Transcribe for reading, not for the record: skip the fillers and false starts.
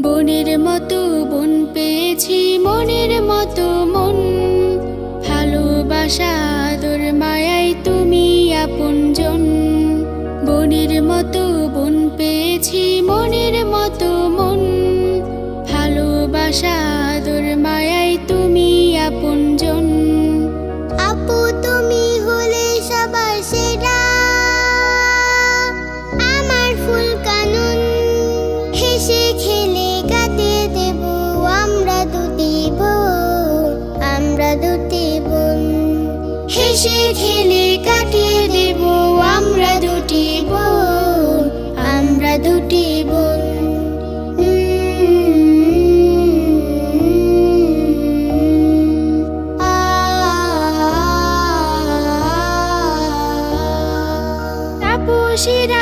বনের মতো বন পেয়েছি, মনের মতো মন। ভালোবাসা আদর মায়াই তুমি আপনজন। বনের মতো বন পেয়েছি, মনের মতো মন। ভালোবাসা আদর মায়াই তুমি আপনজন। আপু তুমি হলে সবার সেরা, আমার ফুল কানুন। হেসে খেলে কাটিয়ে দেব আমরা দুটি বোন, আমরা দুটি বোন। হেসে খেলে কাটিয়ে দেব আমরা দুটি বোন, আমরা দুটি বোন। তাপসীরা